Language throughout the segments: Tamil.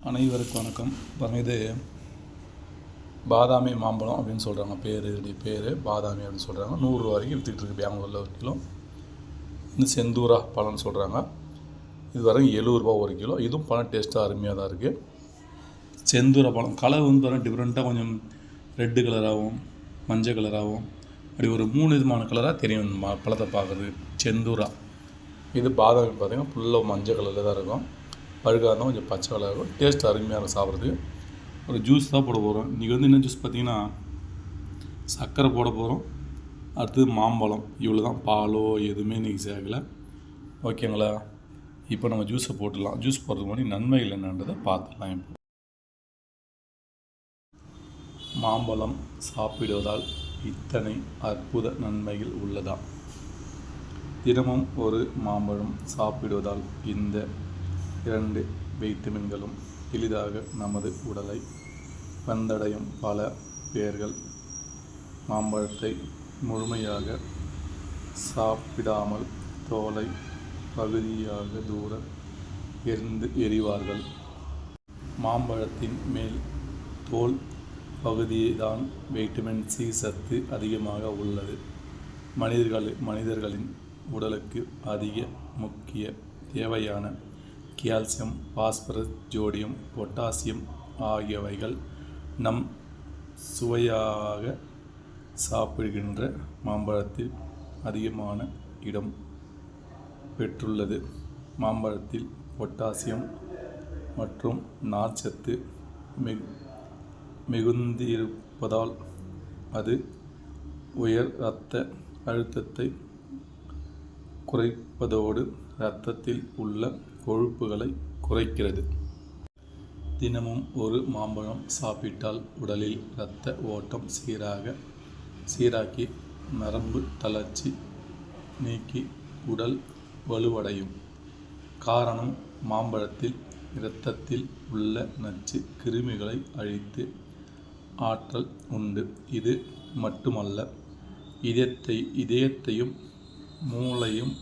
அனைவருக்கும் வணக்கம். பாருங்கள், இது பாதாமி மாம்பழம் அப்படின்னு சொல்கிறாங்க. பேர் பாதாமி அப்படின்னு சொல்கிறாங்க. 100 ரூபா வரைக்கும் விற்றுக்கிட்டு இருக்குது பெங்களூரில் ஒரு கிலோ. இந்த செந்தூரா பழம்னு சொல்கிறாங்க. இது வரைக்கும் 70 ரூபா ஒரு கிலோ. இதுவும் பழம் டேஸ்ட்டாக அருமையாக தான் இருக்குது. செந்தூரா பழம் கலர் வந்து பாருங்கள் டிஃப்ரெண்ட்டாக, கொஞ்சம் ரெட்டு கலராகவும் மஞ்சள் கலராகவும் அப்படி ஒரு 3 விதமான கலராக தெரியும் இந்த பழத்தை பார்க்குறது. செந்தூரா. இது பாதாமி பார்த்திங்கன்னா ஃபுல்லாக மஞ்சள் கலரில் தான் இருக்கும். பழுக்காக இருந்தால் கொஞ்சம் பச்சை கலர் இருக்கும். டேஸ்ட் அருமையாக இருக்கும் சாப்பிட்றதுக்கு. ஒரு ஜூஸ் தான் போட போகிறோம். இன்றைக்கி வந்து என்ன ஜூஸ் பார்த்திங்கன்னா சர்க்கரை போட போகிறோம். அடுத்தது மாம்பழம். இவ்வளோ தான். பாலோ எதுவுமே இன்றைக்கி சேர்க்கலை. ஓகேங்களா? இப்போ நம்ம ஜூஸை போட்டுடலாம். ஜூஸ் போடுறதுக்கு முன்னாடி நன்மைகள் என்னன்றதை பார்த்துக்கலாம். இப்போ மாம்பழம் சாப்பிடுவதால் இத்தனை அற்புத நன்மைகள் உள்ளதா? தினமும் ஒரு மாம்பழம் சாப்பிடுவதால் இந்த 2 வைட்டமின்களும் எளிதாக நமது உடலை வந்தடையும். பல பேர்கள் மாம்பழத்தை முழுமையாக சாப்பிடாமல் தோலை பகுதியாக தூர எறிவார்கள். மாம்பழத்தின் மேல் தோல் பகுதிதான் வைட்டமின் சி சத்து அதிகமாக உள்ளது. மனிதர்களின் உடலுக்கு அதிக முக்கிய தேவையான கால்சியம், பாஸ்பரஸ், சோடியம், பொட்டாசியம் ஆகியவைகள் நம் சுவையாக சாப்பிடுகின்ற மாம்பழத்தில் அதிகமான இடம் பெற்றுள்ளது. மாம்பழத்தில் பொட்டாசியம் மற்றும் நார்ச்சத்து மிகுந்திருப்பதால் அது உயர் இரத்த அழுத்தத்தை குறைப்பதோடு இரத்தத்தில் உள்ள கொழுப்புகளை குறைக்கிறது. தினமும் ஒரு மாம்பழம் சாப்பிட்டால் உடலில் இரத்த ஓட்டம் சீராக்கி நரம்பு தளர்ச்சி நீக்கி உடல் வலுவடையும். காரணம், மாம்பழத்தில் இரத்தத்தில் உள்ள நச்சு கிருமிகளை அழித்து ஆற்றல் உண்டு. இது மட்டுமல்ல, இதயத்தையும் மூளையும்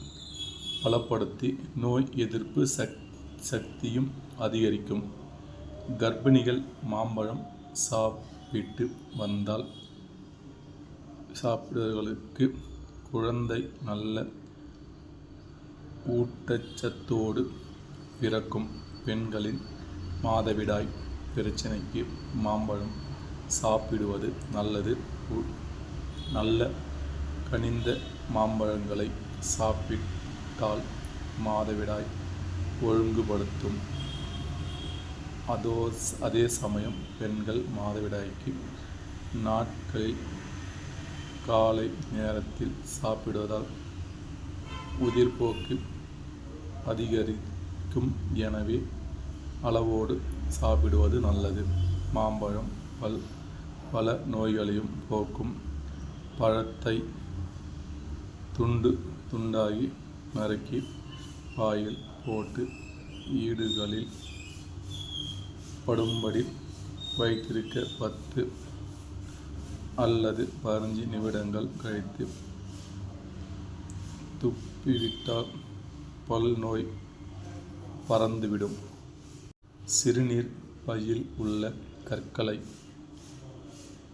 பலப்படுத்தி நோய் எதிர்ப்பு சக்தியும் அதிகரிக்கும். கர்ப்பிணிகள் மாம்பழம் சாப்பிடுவர்களுக்கு குழந்தை நல்ல ஊட்டச்சத்தோடு பிறக்கும். பெண்களின் மாதவிடாய் பிரச்சனைக்கு மாம்பழம் சாப்பிடுவது நல்லது. நல்ல கனிந்த மாம்பழங்களை சாப்பிட்டால் மாதவிடாய் ஒழுங்குபடுத்தும். அதே சமயம் பெண்கள் மாதவிடாய்க்கு நாட்களில் காலை நேரத்தில் சாப்பிடுவதால் உதிர்போக்கு அதிகரிக்கும். எனவே அளவோடு சாப்பிடுவது நல்லது. மாம்பழம் பல நோய்களையும் போக்கும். பழத்தை துண்டாகி நறுக்கி வாயில் போட்டு ஈடுகளில் படும்படி வைத்திருக்க 10 அல்லது 15 நிமிடங்கள் கழித்து துப்பிவிட்டால் பல் நோய் பறந்துவிடும். சிறுநீர் பையில் உள்ள கற்களை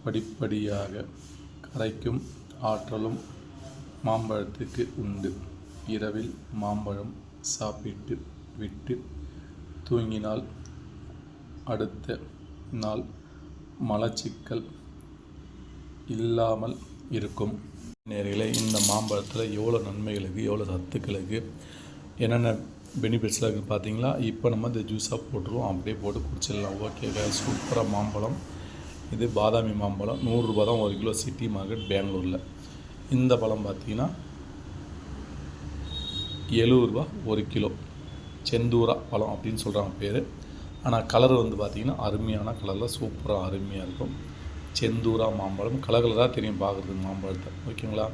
படிப்படியாக கரைக்கும் ஆற்றலும் மாம்பழத்துக்கு உண்டு. இரவில் மாம்பழம் சாப்பிட்டு விட்டு தூங்கினால் அடுத்த நாள் மலச்சிக்கல் இல்லாமல் இருக்கும். நேர்களே, இந்த மாம்பழத்தில் எவ்வளோ நன்மைகள் இருக்குது, எவ்வளோ சத்துக்கள் இருக்குது, என்னென்ன பெனிஃபிட்ஸ்லாம் இருக்குது பார்த்தீங்களா? இப்போ நம்ம இந்த ஜூஸாக போட்டுருவோம். அப்படியே போட்டு குடிச்சிடலாம். ஓகே, சூப்பராக மாம்பழம். இது பாதாமி மாம்பழம். 100 ரூபா தான் ஒரு கிலோ. சிட்டி மார்க்கெட் பெங்களூரில். இந்த பழம் பார்த்திங்கன்னா 70 ரூபா ஒரு கிலோ. செந்தூரா பழம் அப்படின்னு சொல்கிறாங்க பேர். ஆனால் கலர் வந்து பார்த்திங்கன்னா அருமையான கலரில் சூப்பராக அருமையாக இருக்கும். செந்தூரா மாம்பழம் கலராக தெரியும் பார்க்குறதுக்கு மாம்பழத்தை. ஓகேங்களா?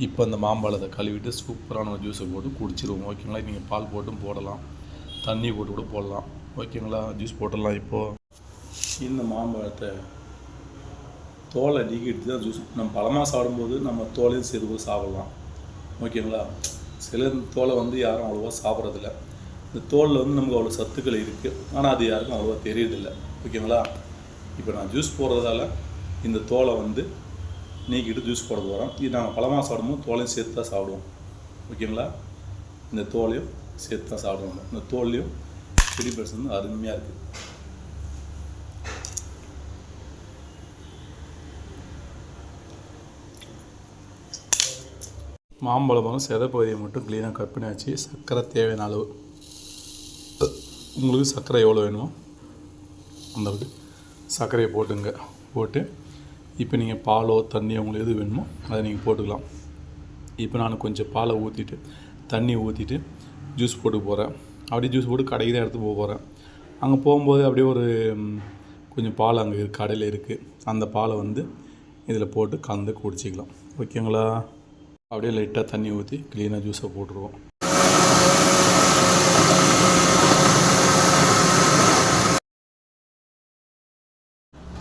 இப்போ இந்த மாம்பழத்தை கழுவிட்டு சூப்பரான ஒரு ஜூஸை போட்டு குடிச்சிடுவோம். ஓகேங்களா? நீங்கள் பால் போட்டும் போடலாம், தண்ணி போட்டு கூட போடலாம். ஓகேங்களா? ஜூஸ் போட்டுடலாம். இப்போது இந்த மாம்பழத்தை தோலை நீக்கிட்டு தான் ஜூஸ். நம்ம பழமாக சாப்பிடும்போது நம்ம தோலையும் சேர்த்து சாப்பிட்லாம். ஓகேங்களா? சில தோலை வந்து யாரும் அவ்வளோவா சாப்பிட்றதில்ல. இந்த தோலில் வந்து நமக்கு அவ்வளோ சத்துக்கள் இருக்குது, ஆனால் அது யாருக்கும் அவ்வளோவா தெரியறதில்லை. ஓகேங்களா? இப்போ நான் ஜூஸ் போடுறதால இந்த தோலை வந்து நீக்கிட்டு ஜூஸ் போட போகிறோம். இது நாங்கள் பழமாக சாப்பிடும்போது தோலையும் சேர்த்து தான் சாப்பிடுவோம். ஓகேங்களா? இந்த தோலையும் சேர்த்து தான் சாப்பிடுவோம். இந்த தோல்லையும் செடி பர்ஸ் வந்து அருமையாக இருக்குது. மாம்பழம் வந்து செதை பகுதியை மட்டும் க்ளீனாக கட் பண்ணியாச்சு. சர்க்கரை தேவையான அளவு, உங்களுக்கு சர்க்கரை எவ்வளோ வேணுமோ அந்த அளவுக்கு சர்க்கரையை போட்டுங்க. போட்டு இப்போ நீங்கள் பாலோ தண்ணியோ உங்களுக்கு எது வேணுமோ அதை நீங்கள் போட்டுக்கலாம். இப்போ நான் கொஞ்சம் பாலை ஊற்றிட்டு தண்ணி ஊற்றிட்டு ஜூஸ் போட்டு போகிறேன். அப்படியே ஜூஸ் போட்டு கடைக்கு தான் எடுத்து போகிறேன். அங்கே போகும்போது அப்படியே ஒரு கொஞ்சம் பால் அங்கே கடையில் இருக்குது. அந்த பாலை வந்து இதில் போட்டு கலந்து குடிச்சிக்கலாம். ஓகேங்களா? அப்படியே லைட்டாக தண்ணி ஊற்றி க்ளீனாக ஜூஸை போட்டுருவோம்.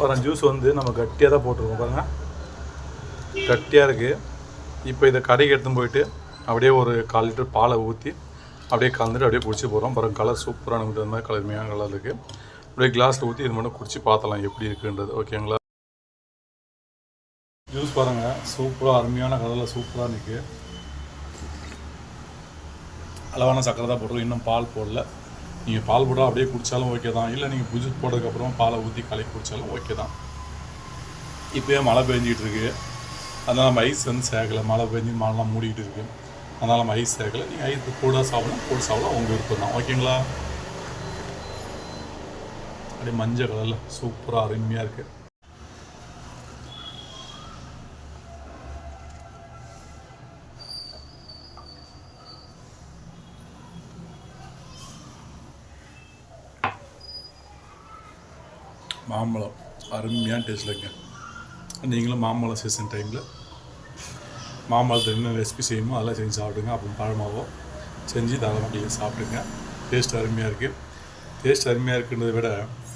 அப்புறம் ஜூஸ் வந்து நம்ம கட்டியாக தான் போட்டுருவோம். பாருங்கள், கட்டியாக இருக்குது. இப்போ இதை கடைக்கு எடுத்துன்னு போயிட்டு அப்படியே ஒரு 1/4 லிட்டர் பாலை ஊற்றி அப்படியே கலந்துட்டு அப்படியே குடிச்சு போகிறோம். பாருங்கள், கலர் சூப்பராக நமக்கு அந்த மாதிரி கலர்மையான கலர் இருக்குது. அப்படியே கிளாஸில் ஊற்றி இது மட்டும் குடிச்சு பார்த்தலாம் எப்படி இருக்குன்றது. ஓகேங்களா? ஜூஸ் பாருங்கள், சூப்பராக அருமையான கலரில் சூப்பராக இருக்குது. அளவான சக்கரை தான் போடுறோம், இன்னும் பால் போடல. நீங்கள் பால் போட்டால் அப்படியே குடித்தாலும் ஓகே தான், இல்லை நீங்கள் ஜூஸ் போட்டதுக்கப்புறம் பாலை ஊற்றி கலக்கி குடித்தாலும் ஓகே தான். இப்போயே மழை பெஞ்சிக்கிட்டு இருக்குது, அதனால் நம்ம ஐஸ் வந்து சேர்க்கலை. மழை பெஞ்சு மழைலாம் மூடிக்கிட்டு இருக்குது, அதனால் நம்ம ஐஸ் சேர்க்கலை. நீங்கள் ஐஸ் கூட சாப்பிடலாம் உங்கள் விருப்பம் தான். ஓகேங்களா? அப்படியே மஞ்சள் கலரில் சூப்பராக அருமையாக இருக்குது. மாம்பழம் அருமையான டேஸ்ட்டில் இருக்குங்க. நீங்களும் மாம்பழம் சீசன் டைமில் மாம்பழத்தில் என்ன ரெசிபி செய்யணுமோ அதெல்லாம் செஞ்சு சாப்பிடுங்க. அப்புறம் பழமாவோ செஞ்சு தாராளமாக சாப்பிடுங்க. டேஸ்ட் அருமையாக இருக்குது. டேஸ்ட் அருமையாக இருக்குன்றதை விட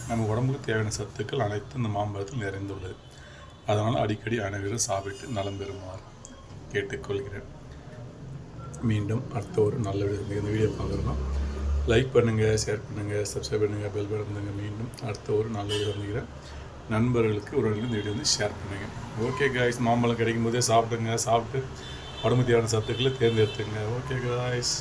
நம்ம உடம்புக்கு தேவையான சத்துக்கள் அனைத்தும் இந்த மாம்பழத்தில் நிறைந்துள்ளது. அதனால் அடிக்கடி அனைவரும் சாப்பிட்டு நலம் பெறுமாறு கேட்டுக்கொள்கிறேன். மீண்டும் அடுத்த ஒரு நல்ல வீடியோ பார்க்குறோம். லைக் பண்ணுங்கள், ஷேர் பண்ணுங்கள், சப்ஸ்கிரைப் பண்ணுங்கள், பெல் பட்டன். மீண்டும் அடுத்த ஒரு நல்ல வீடியோ வந்துக்கிறேன். நண்பர்களுக்கு ஒரு இந்த வீடியோ வந்து ஷேர் பண்ணுங்கள். ஓகே காய்ஸ், மாம்பழம் கிடைக்கும் போதே சாப்பிடுங்க. சாப்பிட்டு உடம்பு தேவையான சத்துக்களை தேர்ந்தெடுத்துங்க. Okay guys.